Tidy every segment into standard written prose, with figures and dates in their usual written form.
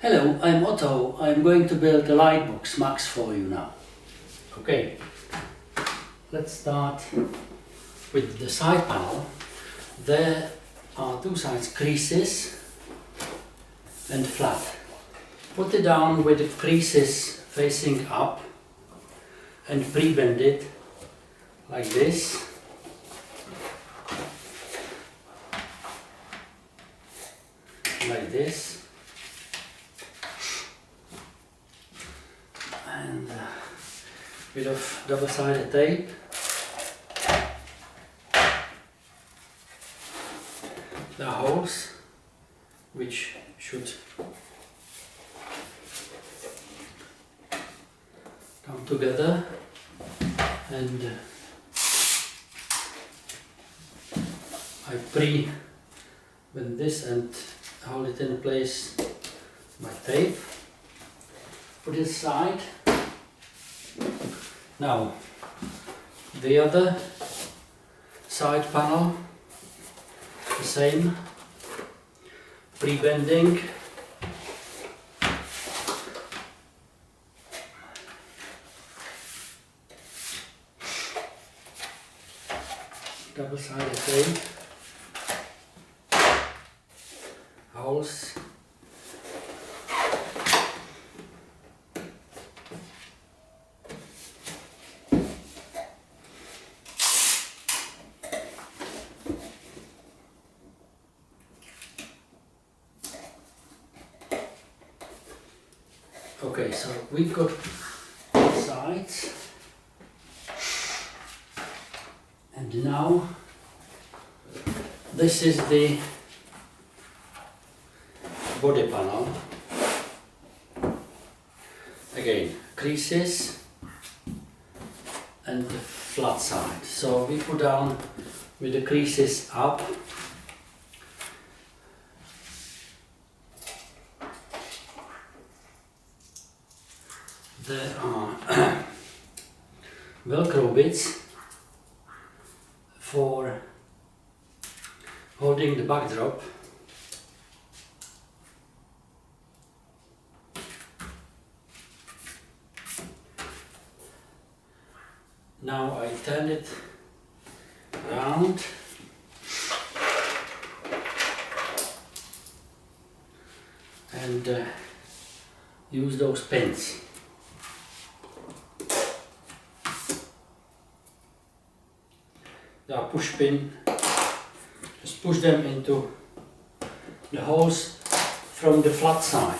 Hello, I'm Otto. I'm going to build the Lightbox Max for you now. Okay, let's start with the side panel. There are two sides, creases and flat. Put it down with the creases facing up and pre-bend it like this. Like this. And a bit of double-sided tape. The holes which should come together, and I pre-bend this and hold it in place by tape. Put it aside. Now the other side panel, the same, pre-bending. Double-sided tape. Holes. Okay, so we've got sides, and now this is the body panel. Again, creases and the flat side. So we put down with the creases up. There are Velcro bits for holding the backdrop. Now I turn it around and use those pins. They are push pin. Just push them into the holes from the flat side.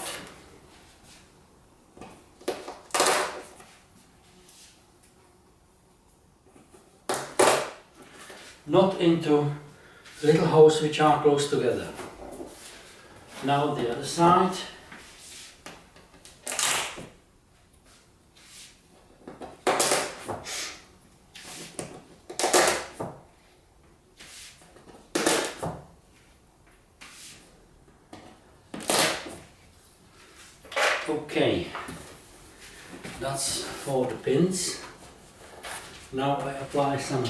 Not into little holes which are close together. Now the other side. Okay, that's for the pins. Now I apply some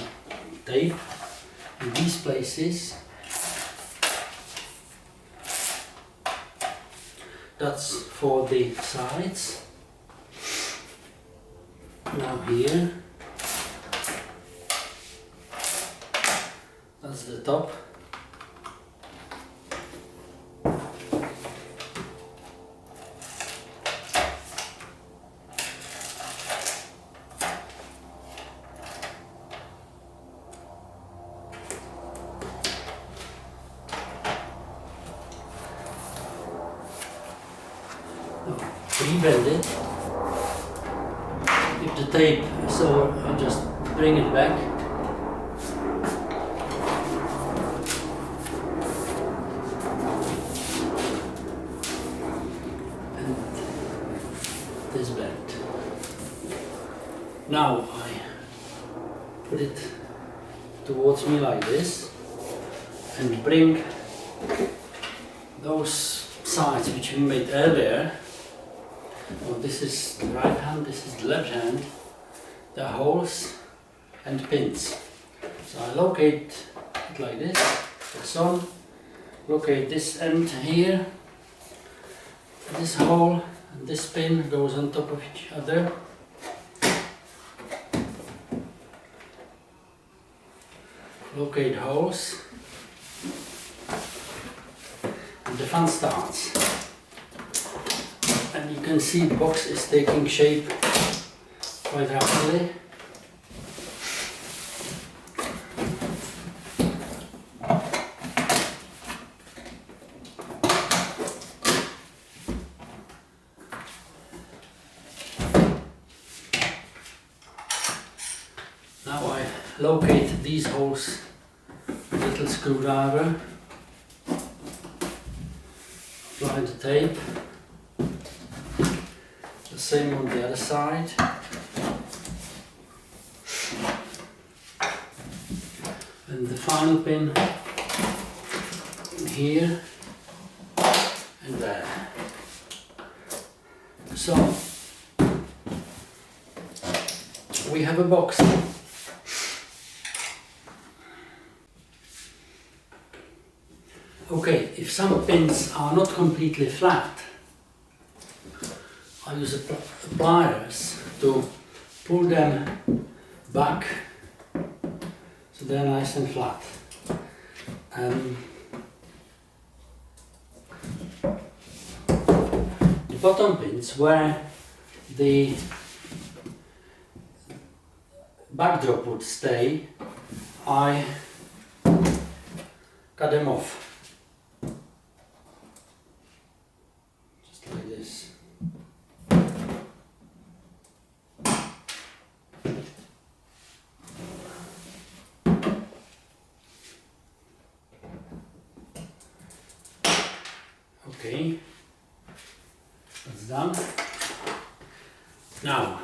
tape in these places. That's for the sides. Now here, that's the top. Pre-bend it. If the tape, so I'll just bring it back. And this bend. Now I put it towards me like this and bring those sides which we made earlier. Well, this is the right hand, this is the left hand. There are holes and pins. So I locate it like this, it's on. Locate this end here, This hole and this pin goes on top of each other. Locate holes. And the fun starts. And you can see the box is taking shape quite rapidly. Now I locate these holes with a little screwdriver, apply the tape, the same on the other side, and the final pin here and there. So we have a box. Okay, if some pins are not completely flat, I use pliers to pull them back so they're nice and flat. The bottom pins where the backdrop would stay, I cut them off. Like this. Okay, that's done. Now,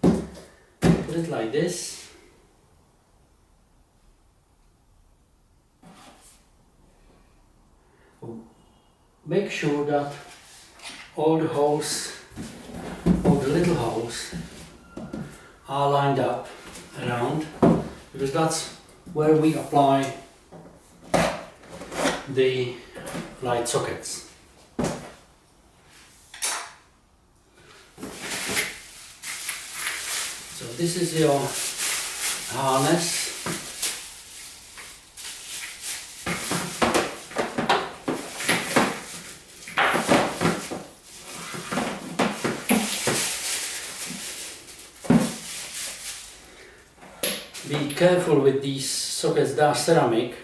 put it like this. Make sure that all the holes, all the little holes are lined up around, because that's where we apply the light sockets. So this is your harness. Be careful with these sockets, they are ceramic,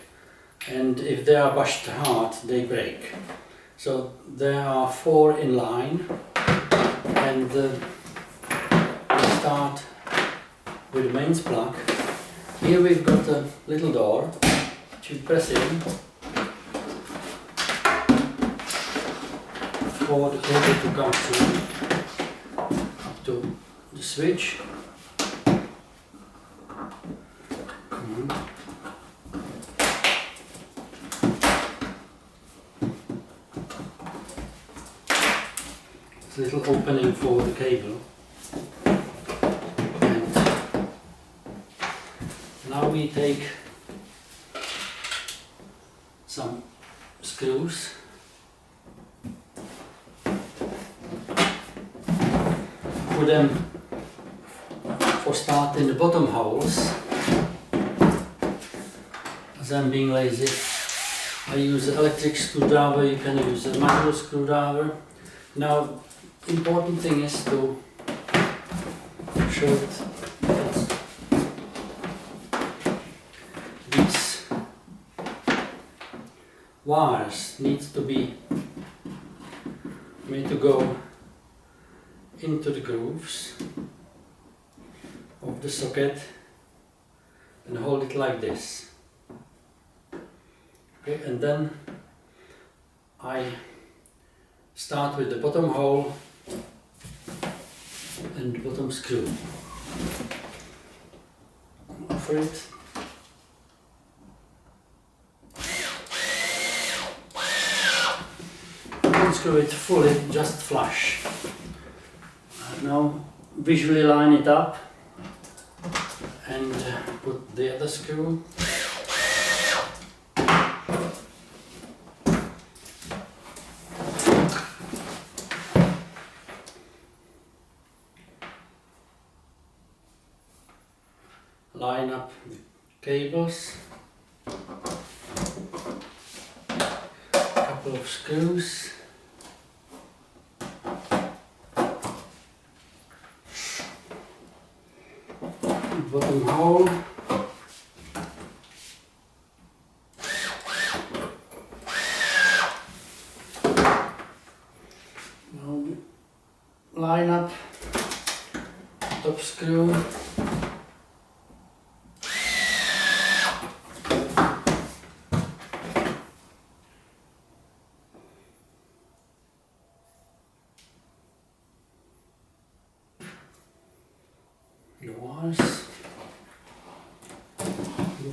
and if they are bashed hard they break. So there are 4 in line, and we start with the mains plug. Here we've got a little door which you press in for the cable to come through up to the switch. Little opening for the cable, and now we take some screws, put them for start in the bottom holes. As I'm being lazy, I use an electric screwdriver, you can use a manual screwdriver. Now, important thing is to show that these wires need to be made to go into the grooves of the socket and hold it like this. Okay, and then I start with the bottom hole and the bottom screw. For it. Don't screw it fully, just flush. Now visually line it up and put the other screw. cables, a couple of screws, bottom hole, line up, top screw, the wires,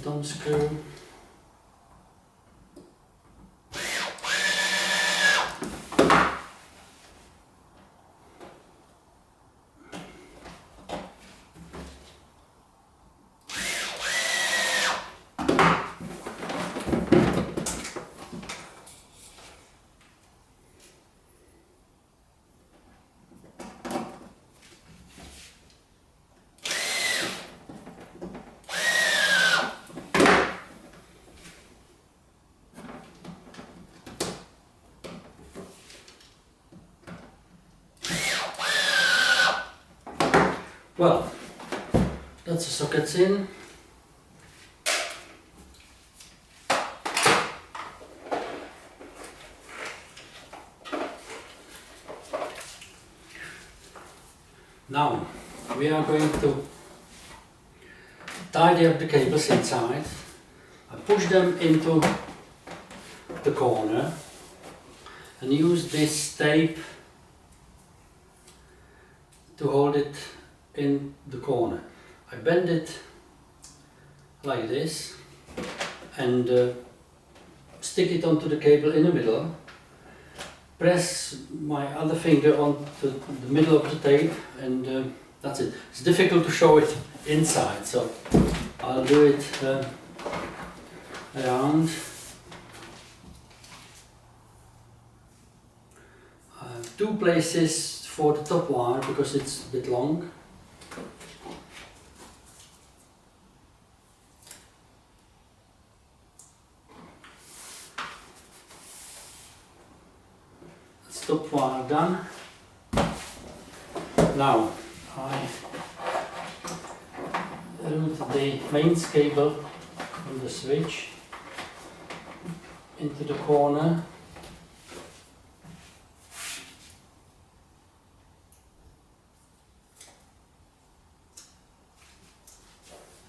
bottom screw, well, that's the sockets in. Now we are going to tidy up the cables inside. I push them into the corner and use this tape to hold it in the corner. I bend it like this and stick it onto the cable in the middle, press my other finger onto the middle of the tape, and that's it. It's difficult to show it inside, so I'll do it around. Two places for the top wire because it's a bit long. Top wire done. Now I route the mains cable from the switch into the corner.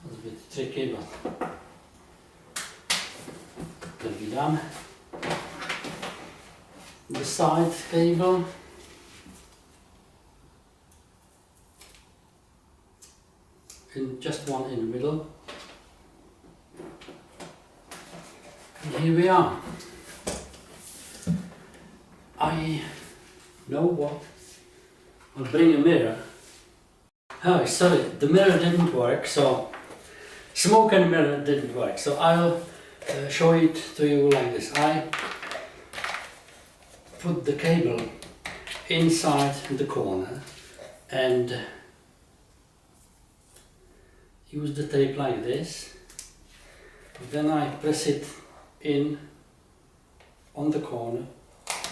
That's a bit tricky, but it'll be done. The side cable, and just one in the middle, and here we are. I know what, I'll bring a mirror. Oh, sorry, the mirror didn't work, so smoke and mirror didn't work, so I'll show it to you like this. I put the cable inside the corner and use the tape like this. Then I press it in on the corner,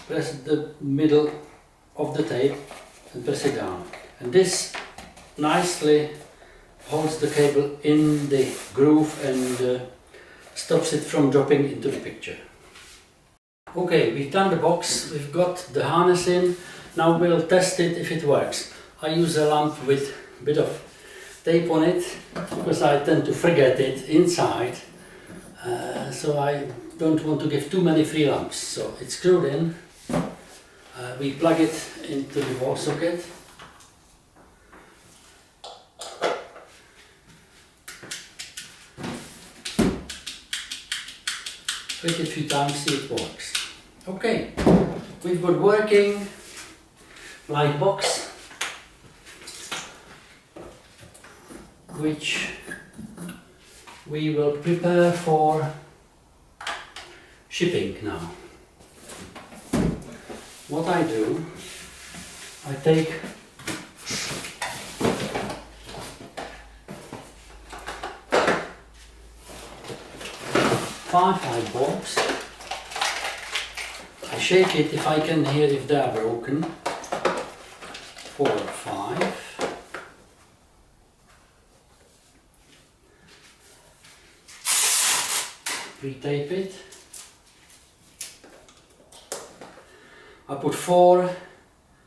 press the middle of the tape and press it down. And this nicely holds the cable in the groove and stops it from dropping into the picture. Okay, we've done the box, we've got the harness in, now we'll test it if it works. I use a lamp with a bit of tape on it because I tend to forget it inside, so I don't want to give too many free lamps. So it's screwed in, we plug it into the wall socket. Click it a few times, see it works. Okay, we've got working light box, which we will prepare for shipping now. What I do, I take 5 light bulbs. I shake it if I can hear if they are broken. 4 or 5. Pre-tape it. I put 4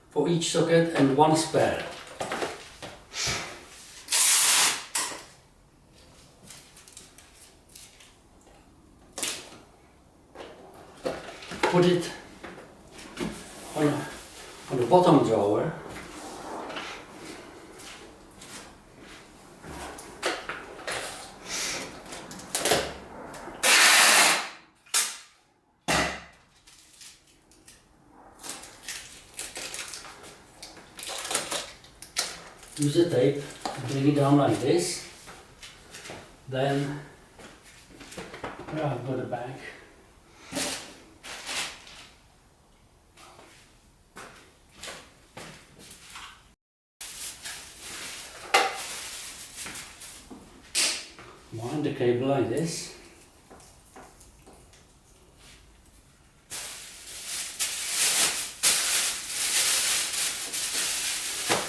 for each socket and 1 spare. Put it on the bottom drawer. Use a tape, bring it down like this. Then, where I've got a bag. Wind the cable like this.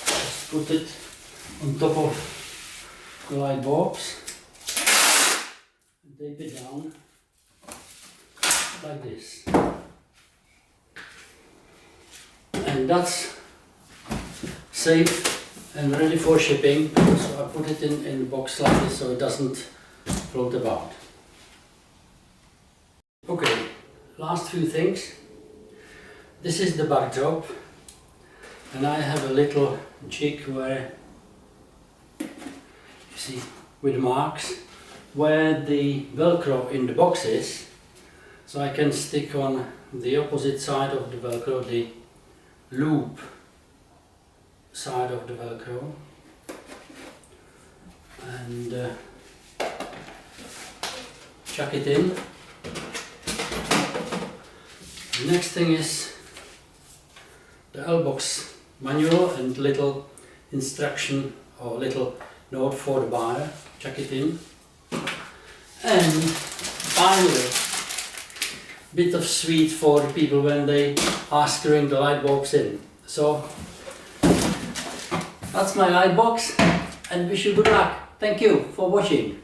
Just put it on top of the light bulbs and tape it down like this. And that's safe and ready for shipping. So I put it in the box like this so it doesn't float about. Okay, last few things. This is the backdrop, and I have a little jig where, you see, with marks, where the Velcro in the box is, so I can stick on the opposite side of the Velcro, the loop side of the Velcro, and chuck it in. The next thing is the L-box manual and little instruction or little note for the buyer. Chuck it in. And finally, bit of sweet for the people when they are screwing the light bulbs in. So that's my light box, and wish you good luck. Thank you for watching.